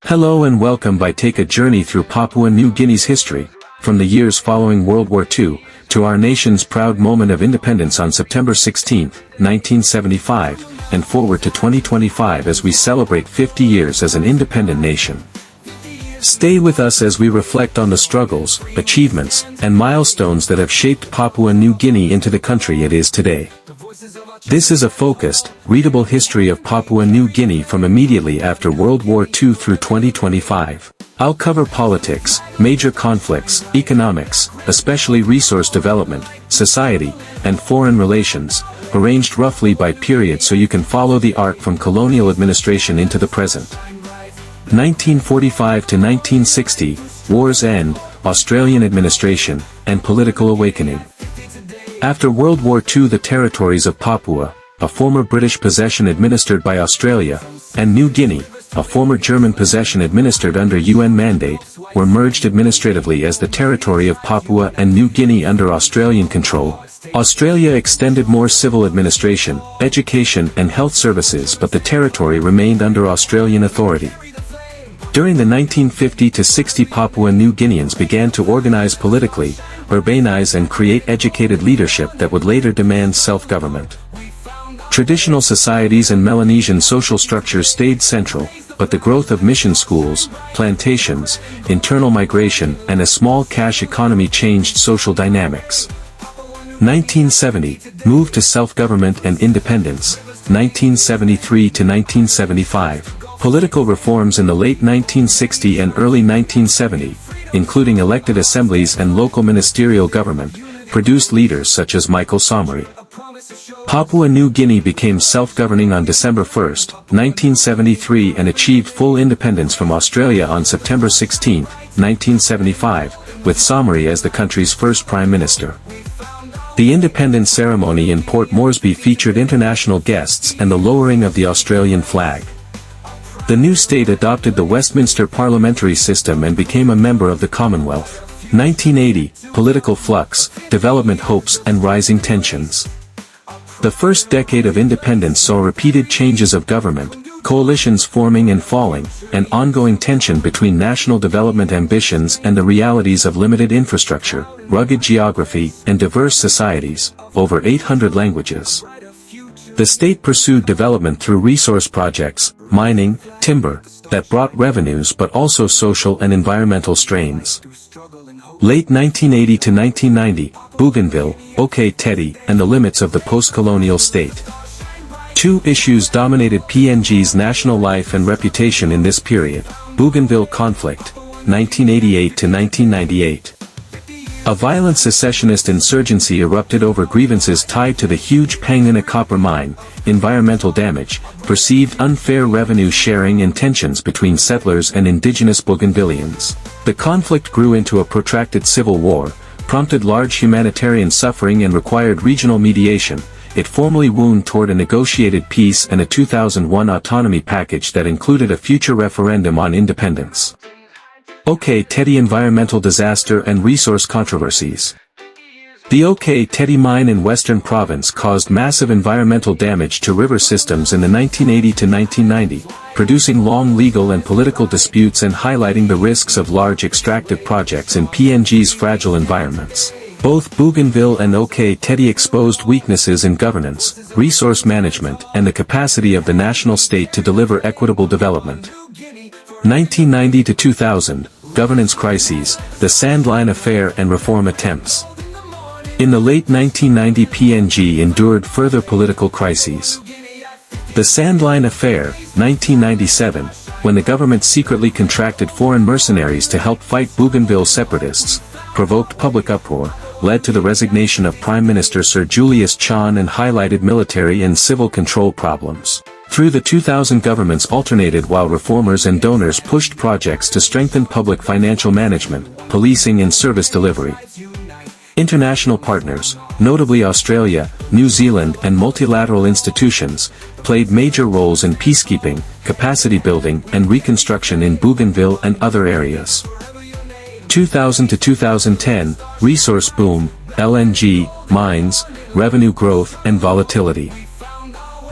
Hello and welcome by Take a journey through Papua New Guinea's history, from the years following World War II, to our nation's proud moment of independence on September 16, 1975, and forward to 2025 as we celebrate 50 years as an independent nation. Stay with us as we reflect on the struggles, achievements, and milestones that have shaped Papua New Guinea into the country it is today. This is a focused, readable history of Papua New Guinea from immediately after World War II through 2025. I'll cover politics, major conflicts, economics, especially resource development, society, and foreign relations, arranged roughly by period so you can follow the arc from colonial administration into the present. 1945 to 1960, War's End, Australian administration, and political awakening. After World War II, the territories of Papua, a former British possession administered by Australia, and New Guinea, a former German possession administered under UN mandate, were merged administratively as the territory of Papua and New Guinea under Australian control. Australia extended more civil administration, education and health services, but the territory remained under Australian authority. During the 1950-60, Papua New Guineans began to organize politically, urbanize and create educated leadership that would later demand self-government. Traditional societies and Melanesian social structures stayed central, but the growth of mission schools, plantations, internal migration and a small cash economy changed social dynamics. 1970, move to self-government and independence, 1973 to 1975. Political reforms in the late 1960 and early 1970, including elected assemblies and local ministerial government, produced leaders such as Michael Somare. Papua New Guinea became self-governing on December 1, 1973 and achieved full independence from Australia on September 16, 1975, with Somare as the country's first prime minister. The independence ceremony in Port Moresby featured international guests and the lowering of the Australian flag. The new state adopted the Westminster parliamentary system and became a member of the Commonwealth. 1980, political flux, development hopes and rising tensions. The first decade of independence saw repeated changes of government, coalitions forming and falling, and ongoing tension between national development ambitions and the realities of limited infrastructure, rugged geography, and diverse societies, over 800 languages. The state pursued development through resource projects, mining, timber, that brought revenues but also social and environmental strains. Late 1980 to 1990, Bougainville, OK Tedi, and the limits of the post-colonial state. Two issues dominated PNG's national life and reputation in this period: Bougainville conflict, 1988 to 1998. A violent secessionist insurgency erupted over grievances tied to the huge Panguna copper mine, environmental damage, perceived unfair revenue sharing and tensions between settlers and indigenous Bougainvilleans. The conflict grew into a protracted civil war, prompted large humanitarian suffering and required regional mediation. It formally wound toward a negotiated peace and a 2001 autonomy package that included a future referendum on independence. OK Tedi environmental disaster and resource controversies. The OK Tedi mine in Western Province caused massive environmental damage to river systems in the 1980 to 1990, producing long legal and political disputes and highlighting the risks of large extractive projects in PNG's fragile environments. Both Bougainville and OK Tedi exposed weaknesses in governance, resource management, and the capacity of the national state to deliver equitable development. 1990 to 2000, governance crises, the Sandline affair and reform attempts. In the late 1990, PNG endured further political crises. The Sandline affair, 1997, when the government secretly contracted foreign mercenaries to help fight Bougainville separatists, provoked public uproar, led to the resignation of Prime Minister Sir Julius Chan and highlighted military and civil control problems. Through the 2000, governments alternated while reformers and donors pushed projects to strengthen public financial management, policing and service delivery. International partners, notably Australia, New Zealand and multilateral institutions, played major roles in peacekeeping, capacity building and reconstruction in Bougainville and other areas. 2000 to 2010, resource boom, LNG, mines, revenue growth and volatility.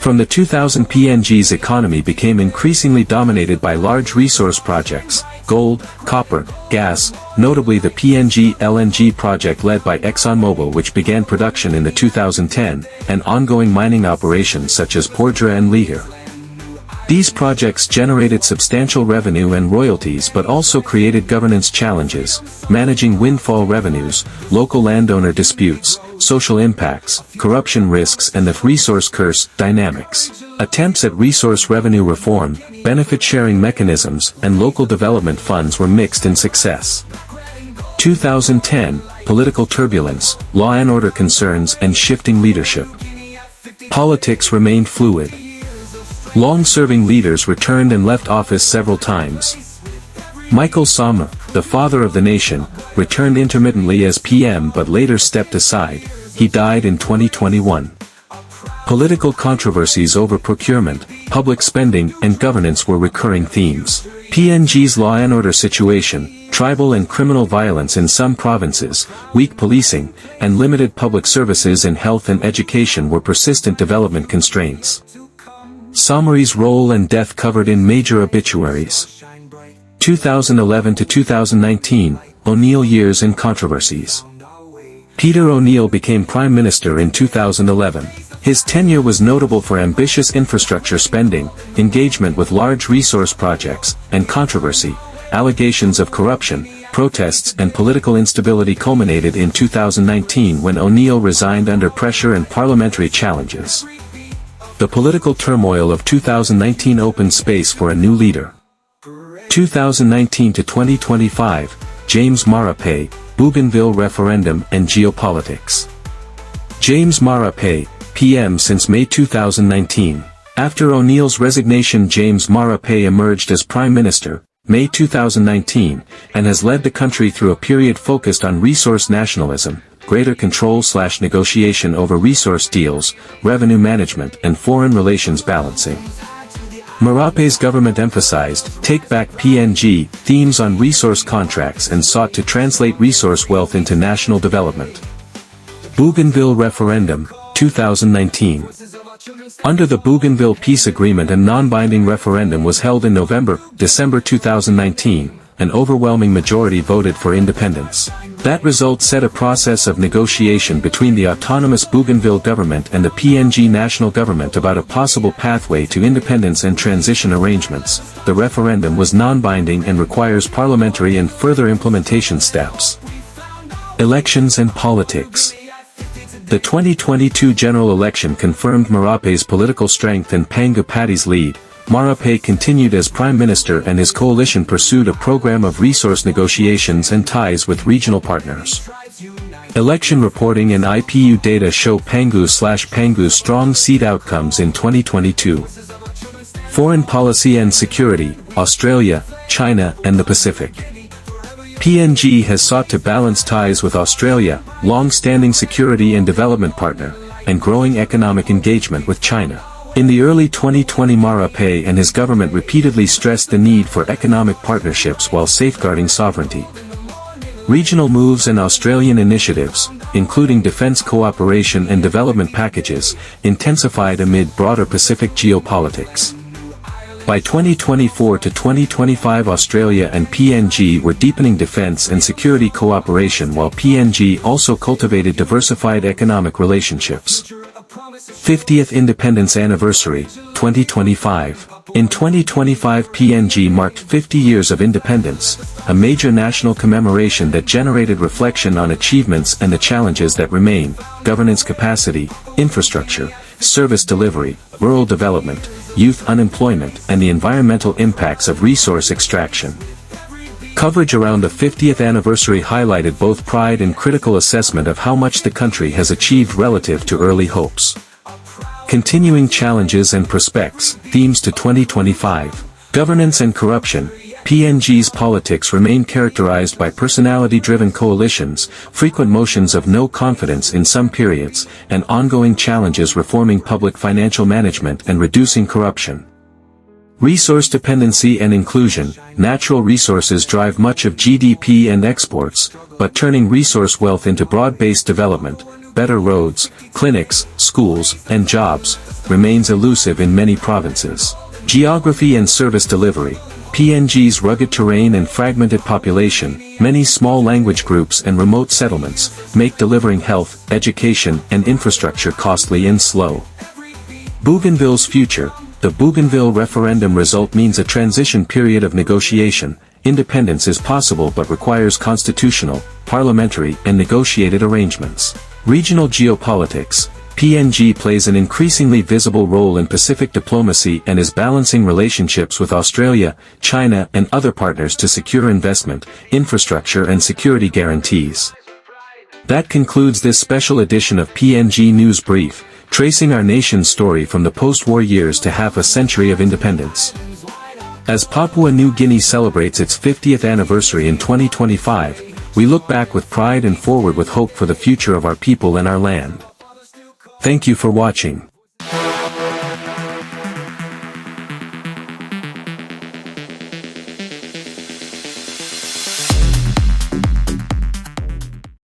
From the 2000 PNG's economy became increasingly dominated by large resource projects, gold, copper, gas, notably the PNG LNG project led by ExxonMobil which began production in the 2010, and ongoing mining operations such as Porgera and Lihir. These projects generated substantial revenue and royalties but also created governance challenges, managing windfall revenues, local landowner disputes, social impacts, corruption risks and the resource curse dynamics. Attempts at resource revenue reform, benefit-sharing mechanisms, and local development funds were mixed in success. 2010, political turbulence, law and order concerns and shifting leadership. Politics remained fluid. Long-serving leaders returned and left office several times. Michael Sama, the father of the nation, returned intermittently as PM but later stepped aside. He died in 2021. Political controversies over procurement, public spending and governance were recurring themes. PNG's law and order situation, tribal and criminal violence in some provinces, weak policing, and limited public services in health and education were persistent development constraints. Samari's role and death covered in major obituaries. 2011 to 2019, O'Neill years and controversies. Peter O'Neill became Prime Minister in 2011. His tenure was notable for ambitious infrastructure spending, engagement with large resource projects, and controversy. Allegations of corruption, protests and political instability culminated in 2019 when O'Neill resigned under pressure and parliamentary challenges. The political turmoil of 2019 opened space for a new leader. 2019 to 2025, James Marape, Bougainville referendum and geopolitics. James Marape, PM since May 2019. After O'Neill's resignation, James Marape emerged as Prime Minister, May 2019, and has led the country through a period focused on resource nationalism, greater control/negotiation over resource deals, revenue management and foreign relations balancing. Marape's government emphasized "Take Back PNG" themes on resource contracts and sought to translate resource wealth into national development. Bougainville referendum, 2019. Under the Bougainville Peace Agreement a non-binding referendum was held in December 2019, an overwhelming majority voted for independence. That result set a process of negotiation between the autonomous Bougainville government and the PNG national government about a possible pathway to independence and transition arrangements. The referendum was non-binding and requires parliamentary and further implementation steps. Elections and politics. The 2022 general election confirmed Marape's political strength and Panga Pati's lead. Marape continued as Prime Minister and his coalition pursued a program of resource negotiations and ties with regional partners. Election reporting and IPU data show Pangu's strong seat outcomes in 2022. Foreign policy and security, Australia, China and the Pacific. PNG has sought to balance ties with Australia, long-standing security and development partner, and growing economic engagement with China. In the early 2020 Marape and his government repeatedly stressed the need for economic partnerships while safeguarding sovereignty. Regional moves and Australian initiatives, including defence cooperation and development packages, intensified amid broader Pacific geopolitics. By 2024 to 2025 Australia and PNG were deepening defence and security cooperation while PNG also cultivated diversified economic relationships. 50th Independence Anniversary, 2025. In 2025 PNG marked 50 years of independence, a major national commemoration that generated reflection on achievements and the challenges that remain: governance capacity, infrastructure, service delivery, rural development, youth unemployment and the environmental impacts of resource extraction. Coverage around the 50th anniversary highlighted both pride and critical assessment of how much the country has achieved relative to early hopes. Continuing challenges and prospects, themes to 2025. Governance and corruption. PNG's politics remain characterized by personality-driven coalitions, frequent motions of no confidence in some periods, and ongoing challenges reforming public financial management and reducing corruption. Resource dependency and inclusion. Natural resources drive much of GDP and exports, but turning resource wealth into broad-based development, better roads, clinics, schools, and jobs, remains elusive in many provinces. Geography and service delivery. PNG's rugged terrain and fragmented population, many small language groups and remote settlements, make delivering health, education, and infrastructure costly and slow. Bougainville's future. The Bougainville referendum result means a transition period of negotiation. Independence is possible but requires constitutional, parliamentary, and negotiated arrangements. Regional geopolitics. PNG plays an increasingly visible role in Pacific diplomacy and is balancing relationships with Australia, China, and other partners to secure investment, infrastructure, and security guarantees. That concludes this special edition of PNG News Brief, tracing our nation's story from the post-war years to half a century of independence. As Papua New Guinea celebrates its 50th anniversary in 2025, we look back with pride and forward with hope for the future of our people and our land. Thank you for watching.